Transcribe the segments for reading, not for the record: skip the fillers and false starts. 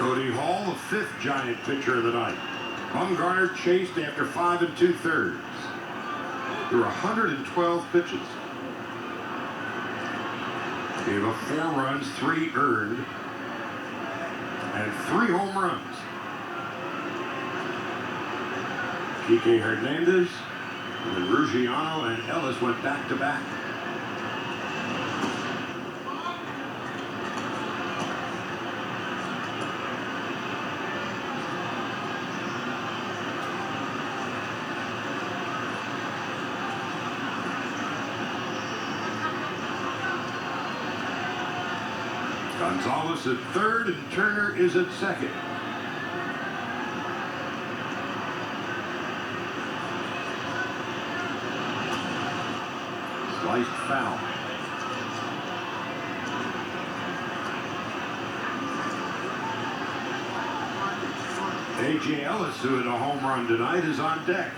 Cody Hall, the fifth Giant pitcher of the night. Bumgarner chased after 5 2/3. There were 112 pitches. Gave up 4 runs, 3 earned, and 3 home runs. Kike Hernandez, and then Ruggiano and Ellis went back-to-back. Gonzalez at third and Turner is at second. Sliced foul. A.J. Ellis, who hit a home run tonight, is on deck.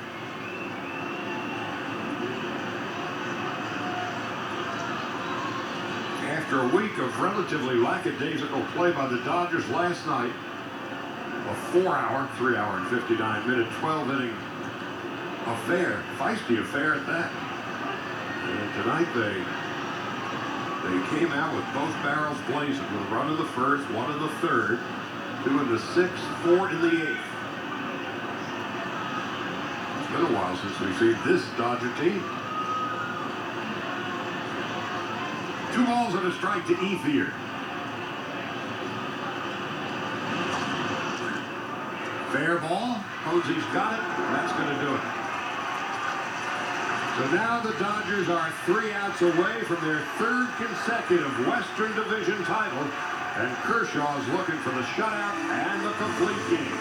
After a week of relatively lackadaisical play by the Dodgers last night, a 4-hour, 3-hour and 59-minute, 12-inning affair, feisty affair at that. And tonight they came out with both barrels blazing with a run in the first, 1 in the third, 2 in the sixth, 4 in the eighth. It's been a while since we've seen this Dodger team. 2 balls and a strike to Ethier. Fair ball. Posey's got it. That's going to do it. So now the Dodgers are 3 outs away from their 3rd consecutive Western Division title, and Kershaw is looking for the shutout and the complete game.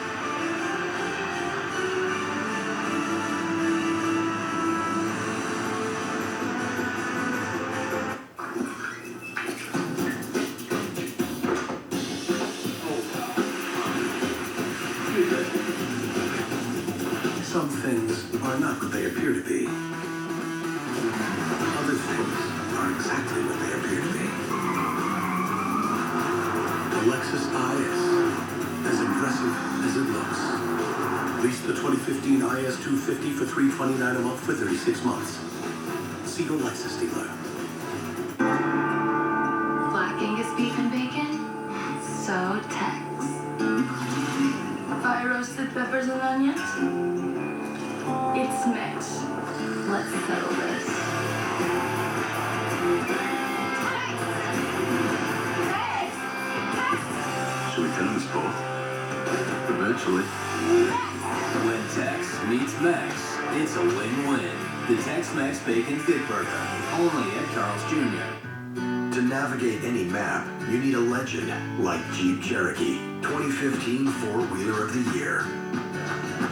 Some things are not what they appear to be. Other things are exactly what they appear to be. The Lexus IS, as impressive as it looks. Lease the 2015 IS 250 for $329 a month for 36 months. See your Lexus dealer. Black Angus beef and bacon? So Tex. Fire roasted peppers and onions? It's Mitch. Let's settle this. Should we turn this both? Eventually. When Tex meets Max, it's a win-win. The Tex-Mex Bacon Thick Burger, only at Carl's Jr. To navigate any map, you need a legend like Jeep Cherokee, 2015 Four-Wheeler of the Year.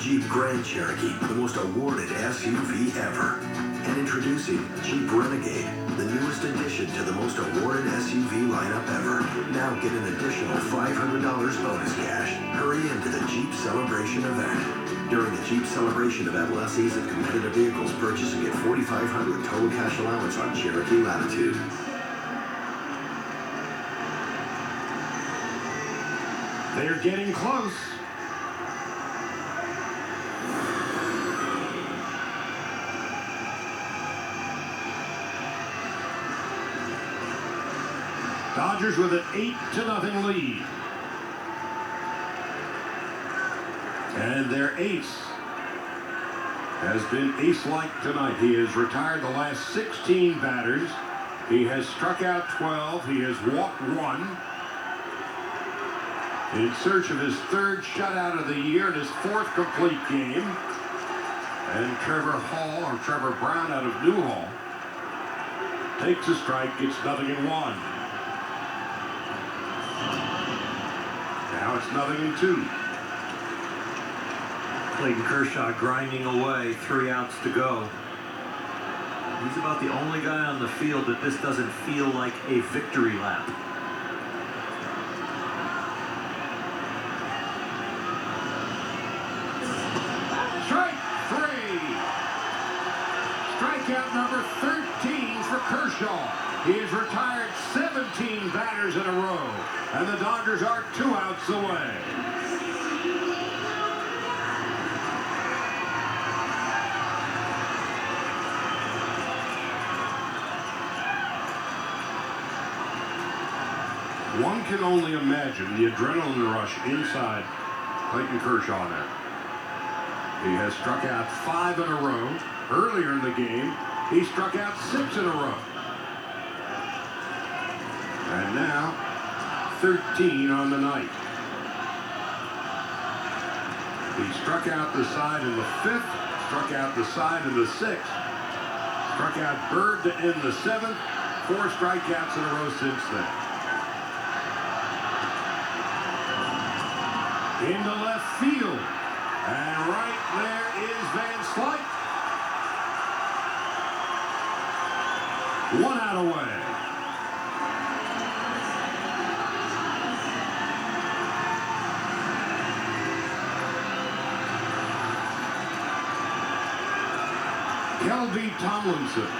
Jeep Grand Cherokee, the most awarded SUV ever. And introducing Jeep Renegade, the newest addition to the most awarded SUV lineup ever. Now get an additional $500 bonus cash. Hurry into the Jeep Celebration event. During the Jeep Celebration event, lessees of competitive vehicles purchase and get $4,500 total cash allowance on Cherokee Latitude. They're getting close. Dodgers with an 8-0 lead. And their ace has been ace-like tonight. He has retired the last 16 batters. He has struck out 12. He has walked 1. In search of his 3rd shutout of the year and his 4th complete game. And Trevor Brown out of Newhall takes a strike, gets 0-1. Now it's 0-2. Clayton Kershaw grinding away, 3 outs to go. He's about the only guy on the field that this doesn't feel like a victory lap. Strike 3. Strikeout number 13 for Kershaw. He has retired 17 batters in a row. and the Dodgers are 2 outs away. One can only imagine the adrenaline rush inside Clayton Kershaw now. He has struck out 5 in a row. Earlier in the game, he struck out 6 in a row. And now, 13 on the night. He struck out the side in the 5th, struck out the side in the 6th, struck out Bird to end the 7th, 4 strikeouts in a row since then. Into left field. And right there is Van Slyke. 1 out away. Kelby Tomlinson.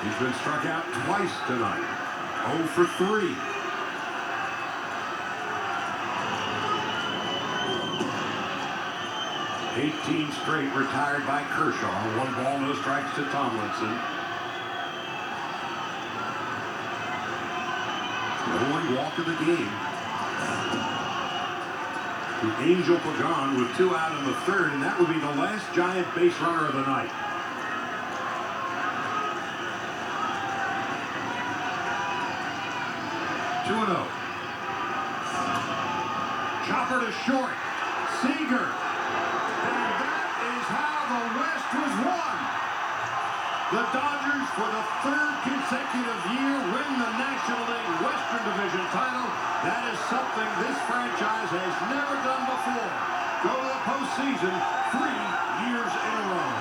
He's been struck out twice tonight. 0 for 3. '18 straight retired by Kershaw. 1 ball, no strikes to Tomlinson. The only walk of the game. The Angel Pagan with 2 out in the 3rd, and that would be the last Giant base runner of the night. Two and 0. Chopper to short. Seager. Was won. The Dodgers, for the 3rd consecutive year, win the National League Western Division title. That is something this franchise has never done before. Go to the postseason 3 years in a row.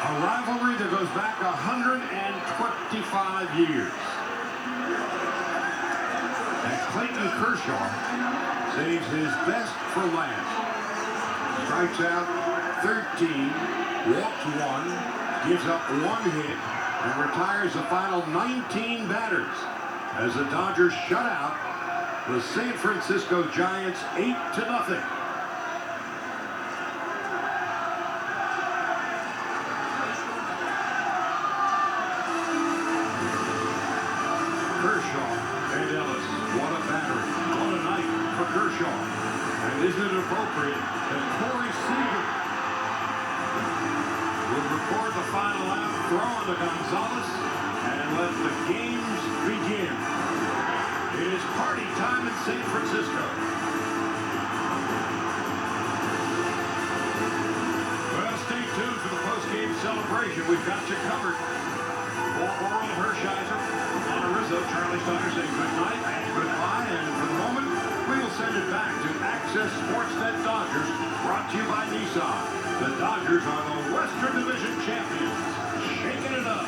A rivalry that goes back 125 years. And Clayton Kershaw saves his best for last. Strikes out 13, walks 1, gives up 1 hit, and retires the final 19 batters as the Dodgers shut out the San Francisco Giants 8-0. Isn't it appropriate that Corey Seager would record the final out, throw to Gonzalez, and let the games begin? It is party time in San Francisco. Well, stay tuned for the post-game celebration. We've got you covered. For Oral Hershiser, Anna Rizzo, Charlie Steiner saying good night and goodbye. And for the moment, we'll send it back to Access Sportsnet Dodgers, brought to you by Nissan. The Dodgers are the Western Division champions, shaking it up.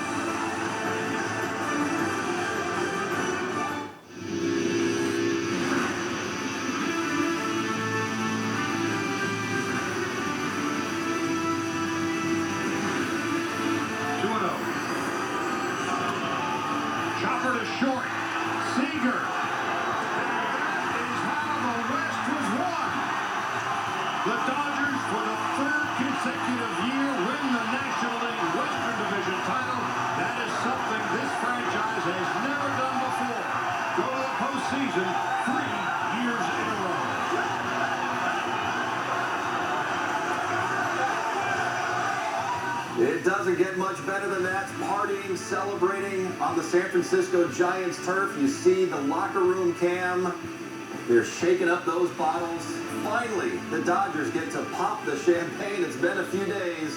Chopper to short. Seager. The Dodgers, for the 3rd consecutive year, win the National League Western Division title. That is something this franchise has never done before. Go to the postseason 3 years in a row. It doesn't get much better than that. Partying, celebrating on the San Francisco Giants turf. You see the locker room cam. They're shaking up those bottles. Finally, the Dodgers get to pop the champagne. It's been a few days,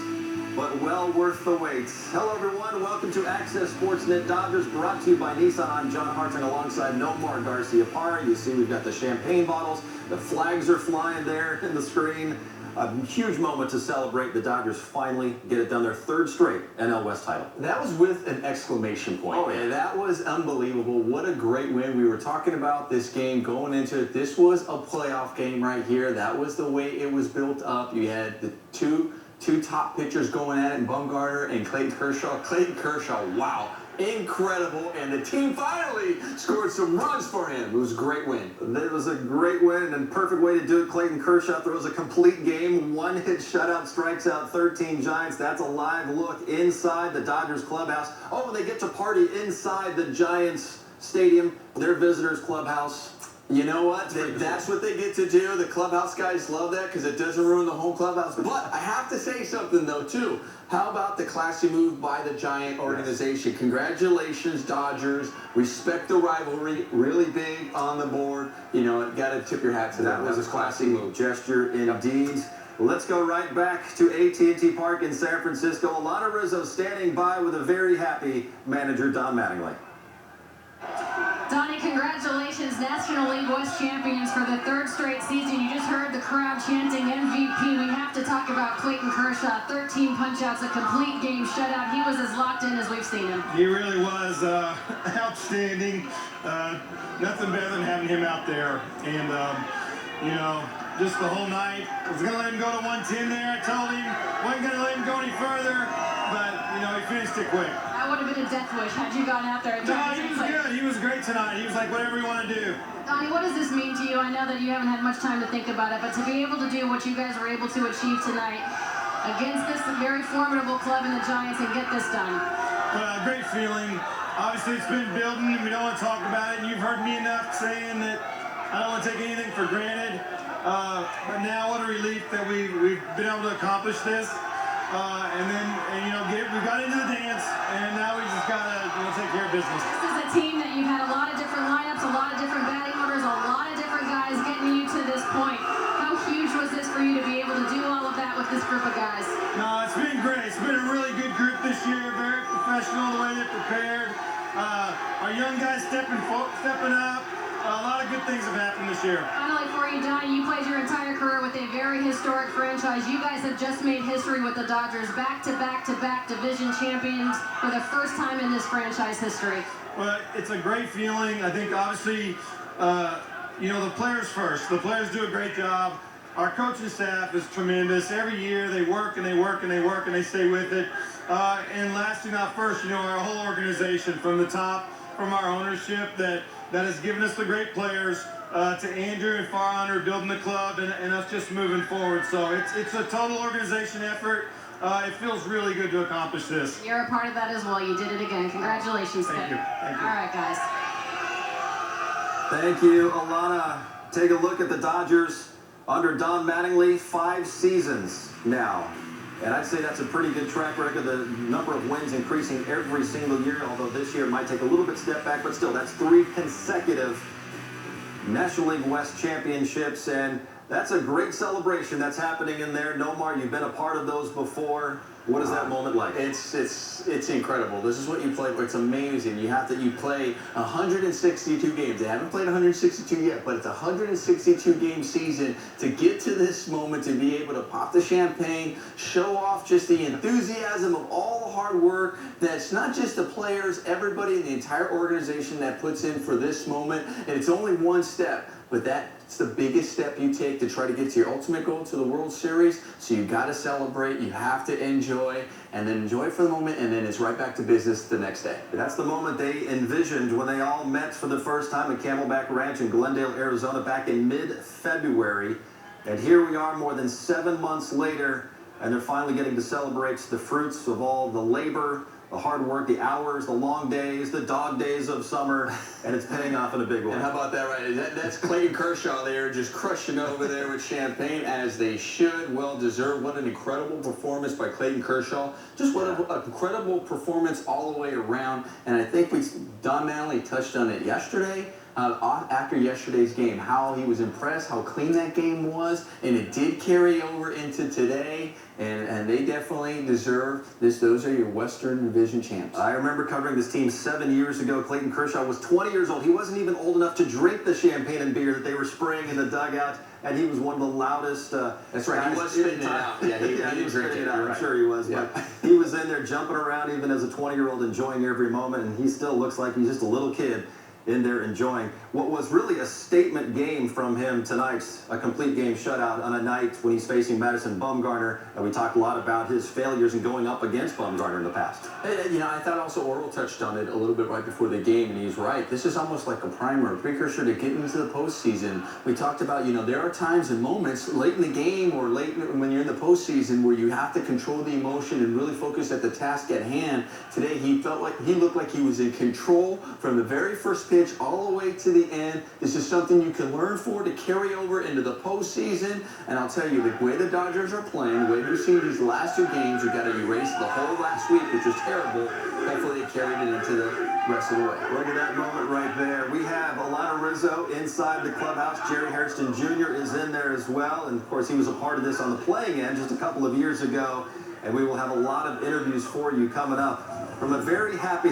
but well worth the wait. Hello, everyone. Welcome to Access Sportsnet Dodgers, brought to you by Nissan. I'm John Hartung alongside Nomar Garcia-Parra. You see we've got the champagne bottles. The flags are flying there in the screen. A huge moment to celebrate. The Dodgers finally get it done, their third straight NL West title. That was with an exclamation point. Oh, yeah. That was unbelievable. What a great win. We were talking about this game going into it. This was a playoff game right here. That was the way it was built up. You had the two top pitchers going at it, and Bumgarner and Clayton Kershaw. Clayton Kershaw, wow. Incredible, and the team finally scored some runs for him. It was a great win. It was a great win and perfect way to do it. Clayton Kershaw throws a complete game, one-hit shutout, strikes out 13 Giants. That's a live look inside the Dodgers clubhouse. Oh, they get to party inside the Giants stadium, their visitors clubhouse. You know what? That's what they get to do. The clubhouse guys love that because it doesn't ruin the home clubhouse. But I have to say something, though, too. How about the classy move by the Giant organization? Yes. Congratulations, Dodgers. Respect the rivalry. Really big on the board. You know, got to tip your hat to that. That was a classy move. Gesture indeed. Let's go right back to AT&T Park in San Francisco. Alana Rizzo standing by with a very happy manager, Don Mattingly. Donnie, congratulations, National League West champions for the third straight season. You just heard the crowd chanting MVP. We have to talk about Clayton Kershaw. 13 punch-outs, a complete game shutout. He was as locked in as we've seen him. He really was outstanding. Nothing better than having him out there. And, you know, just the whole night. I was going to let him go to 110 there. I told him wasn't going to let him go any further. But, you know, he finished it quick. That would have been a death wish had you gone out there and No, he was good. He was great tonight. He was like, whatever you want to do. Donnie, what does this mean to you? I know that you haven't had much time to think about it, but to be able to do what you guys were able to achieve tonight against this very formidable club in the Giants and get this done. Great feeling. Obviously, it's been building, and we don't want to talk about it. And you've heard me enough saying that I don't want to take anything for granted. But now, what a relief that we've been able to accomplish this. And you know, we got into the dance, and now we just gotta, you know, take care of business. This is a team that you've had a lot of different lineups, a lot of different batting orders, a lot of different guys getting you to this point. How huge was this for you to be able to do all of that with this group of guys? No, it's been great. It's been a really good group this year. Very professional the way they're prepared. Our young guys stepping up. A lot of good things have happened this year. Finally for you, Donnie, you played your entire career with a very historic franchise. You guys have just made history with the Dodgers, back-to-back division champions for the first time in this franchise history. Well, it's a great feeling. I think, obviously, you know, the players first. The players do a great job. Our coaching staff is tremendous. Every year they work and they work and they work and they stay with it. And lastly, not first, you know, our whole organization from the top, from our ownership that has given us the great players, to Andrew and Farhan building the club and us just moving forward. So it's a total organization effort. It feels really good to accomplish this. You're a part of that as well. You did it again. Congratulations, Thank you. Thank you. All right, guys. Thank you, Alana. Take a look at the Dodgers under Don Mattingly, 5 seasons now. And I'd say that's a pretty good track record. The number of wins increasing every single year, although this year might take a little bit step back, but still, that's 3 consecutive National League West championships, and that's a great celebration that's happening in there. Nomar, you've been a part of those before. What is that moment like? It's incredible. This is what you play for. It's amazing. You play 162 games. They haven't played 162 yet, but it's a 162 game season to get to this moment, to be able to pop the champagne, show off just the enthusiasm of all the hard work that's not just the players, everybody in the entire organization that puts in for this moment. And it's only one step, but that's the biggest step you take to try to get to your ultimate goal, to the World Series. So you got to celebrate, you have to enjoy, and then enjoy for the moment, and then it's right back to business the next day. That's the moment they envisioned when they all met for the first time at Camelback Ranch in Glendale, Arizona back in mid-February. And here we are more than 7 months later, and they're finally getting to celebrate the fruits of all the labor, the hard work, the hours, the long days, the dog days of summer, and it's paying off in a big way. And how about that, right? That's Clayton Kershaw there, just crushing over there with champagne, as they should. Well deserved. What an incredible performance by Clayton Kershaw. Just what an incredible performance all the way around. And I think Don Manley touched on it yesterday. After yesterday's game, how he was impressed, how clean that game was, and it did carry over into today, and they definitely deserve this. Those are your Western Division champs. I remember covering this team 7 years ago. Clayton Kershaw was 20 years old. He wasn't even old enough to drink the champagne and beer that they were spraying in the dugout, and he was one of the loudest. That's right. He was spitting it out. Yeah, he was spitting it out. I'm sure he was. Yeah. But he was in there jumping around even as a 20-year-old, enjoying every moment, and he still looks like he's just a little kid in there enjoying what was really a statement game from him tonight, a complete game shutout on a night when he's facing Madison Bumgarner, and we talked a lot about his failures in going up against Bumgarner in the past. And, you know, I thought also Orville touched on it a little bit right before the game, and he's right. This is almost like a primer, a precursor to getting into the postseason. We talked about, you know, there are times and moments late in the game or late when you're in the postseason where you have to control the emotion and really focus at the task at hand. Today, he looked like he was in control from the very first pitch all the way to the end. This is something you can learn to carry over into the postseason. And I'll tell you, the way the Dodgers are playing, the way we've seen these last two games, we've got to erase the whole last week, which was terrible. Hopefully it carried it into the rest of the way. Look at that moment right there. We have Alana Rizzo inside the clubhouse. Jerry Hairston Jr. is in there as well. And, of course, he was a part of this on the playing end just a couple of years ago. And we will have a lot of interviews for you coming up from a very happy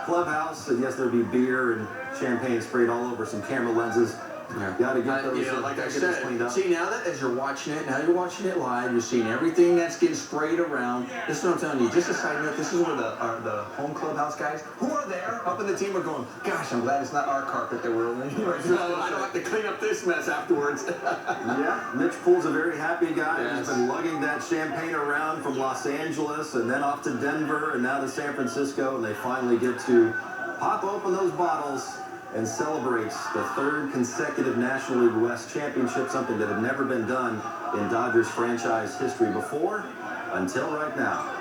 clubhouse. And, yes, there'll be beer and champagne sprayed all over some camera lenses. Yeah. Got to get those. You know, like I said, cleaned up. See, now that as you're watching it, now you're watching it live, you're seeing everything that's getting sprayed around. This is what I'm telling you. Just a side note, this is where the home clubhouse guys who are there up in the team are going, gosh, I'm glad it's not our carpet that we're on. So I don't have to clean up this mess afterwards. Yeah, Mitch Poole's a very happy guy. Yes. He's been lugging that champagne around from Los Angeles and then off to Denver and now to San Francisco, and they finally get to pop open those bottles and celebrates the third consecutive National League West championship, something that had never been done in Dodgers franchise history before, until right now.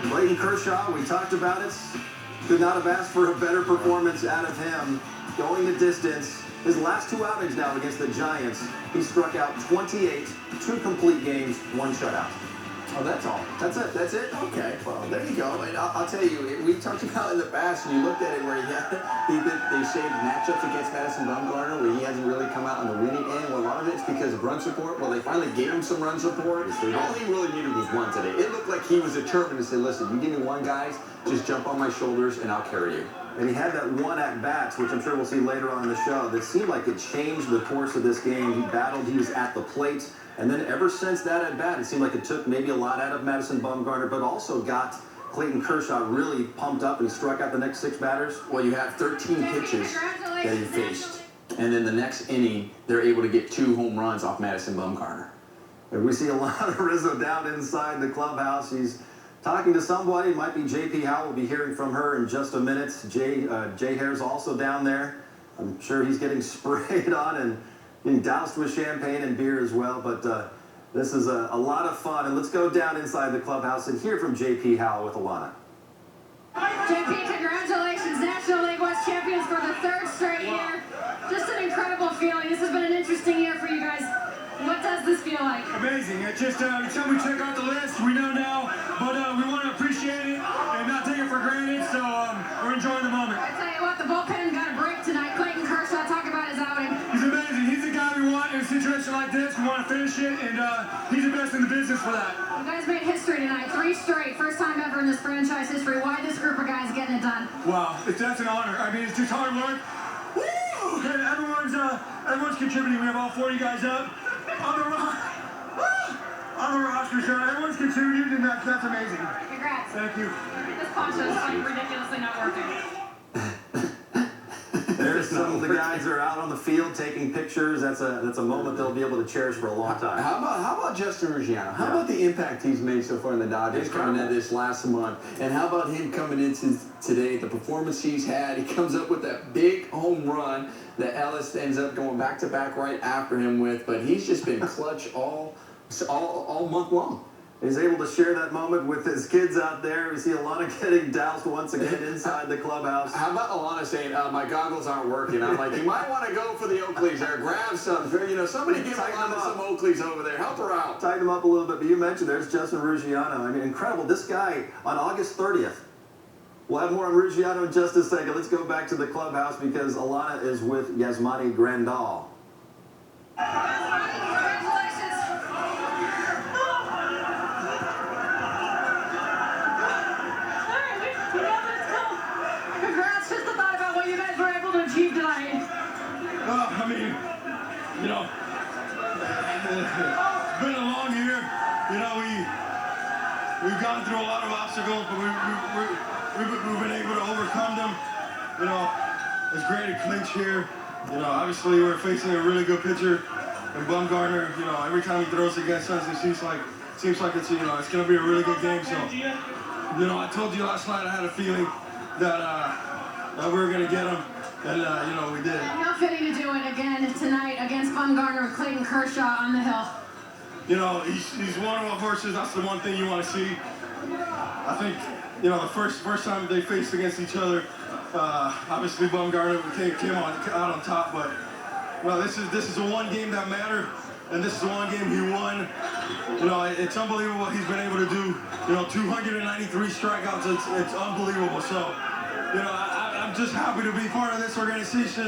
Clayton Kershaw, we talked about it, could not have asked for a better performance out of him, going the distance. His last two outings now against the Giants, he struck out 28, 2 complete games, 1 shutout. Oh, that's all. That's it. That's it. Okay. Well, there you go. And I'll tell you, we talked about in the past, and you looked at it where they saved matchups against Madison Bumgarner where he hasn't really come out on the winning end. Well, a lot of it's because of run support. Well, they finally gave him some run support. All he really needed was one today. It looked like he was determined to say, listen, you give me one, guys, just jump on my shoulders, and I'll carry you. And he had that one at-bat, which I'm sure we'll see later on in the show, that seemed like it changed the course of this game. He battled, he was at the plate. And then ever since that at-bat, it seemed like it took maybe a lot out of Madison Bumgarner, but also got Clayton Kershaw really pumped up, and he struck out the next 6 batters. Well, you have 13 pitches that he faced. And then the next inning, they're able to get 2 home runs off Madison Bumgarner. And we see a lot of Rizzo down inside the clubhouse. He's talking to somebody. It might be J.P. Howell. We'll be hearing from her in just a minute. Jay Hare's also down there. I'm sure he's getting sprayed on and being doused with champagne and beer as well, but this is a lot of fun. And let's go down inside the clubhouse and hear from J.P. Howell with Alana. JP, congratulations, National League West champions for the 3rd straight year. Just an incredible feeling. This has been an interesting year for you guys. What does this feel like? Amazing. It's just each time we check out the list, we know now, but we want to appreciate it and not take it for granted, so we're enjoying the moment. I tell you what, the bullpen got a break tonight. Clayton Kershaw, talk about his outing. He's amazing. He's the guy we want in a situation like this. We want to finish it, and he's the best in the business for that. You guys made history tonight. 3 straight. First time ever in this franchise history. Why this group of guys getting it done? Wow, that's an honor. I mean, it's just hard work. Woo! And everyone's contributing. We have all 40 guys up on the roster, so everyone's contributed, and that's amazing. Congrats. Thank you. This poncho is like ridiculously not working. There's some of the guys that are out on the field taking pictures. That's a moment they'll be able to cherish for a long time. How about Justin Reggiano? How about the impact he's made so far in the Dodgers coming into this last month? And how about him coming into today, the performance he's had? He comes up with that big home run that Ellis ends up going back-to-back right after him with. But he's just been clutch all month long. He's able to share that moment with his kids out there. We see Alana getting doused once again inside the clubhouse. How about Alana saying, my goggles aren't working? I'm like, you might want to go for the Oakleys there. Grab some. You know, somebody give Alana some Oakleys over there. Help her out. Tighten him up a little bit. But you mentioned there's Justin Ruggiano. I mean, incredible. This guy on August 30th. We'll have more on Ruggiano in just a second. Let's go back to the clubhouse because Alana is with Yasmani Grandal. I mean, you know, it's been a long year. You know, we've gone through a lot of obstacles, but we've been able to overcome them. You know, it's great to Clinch here. You know, obviously we're facing a really good pitcher in Bumgarner. You know, every time he throws against us, it seems like it's it's going to be a really good game. So, you know, I told you last night I had a feeling that we were going to get him. And, you know, we did. How fitting to do it again tonight against Bumgarner and Clayton Kershaw on the hill. You know, he's one of our horses. That's the one thing you want to see. I think, you know, the first time they faced against each other, obviously Bumgarner came out on top. But, well, this is the one game that mattered, and this is the one game he won. You know, it's unbelievable what he's been able to do. You know, 293 strikeouts. It's unbelievable. So, you know, I'm just happy to be part of this organization.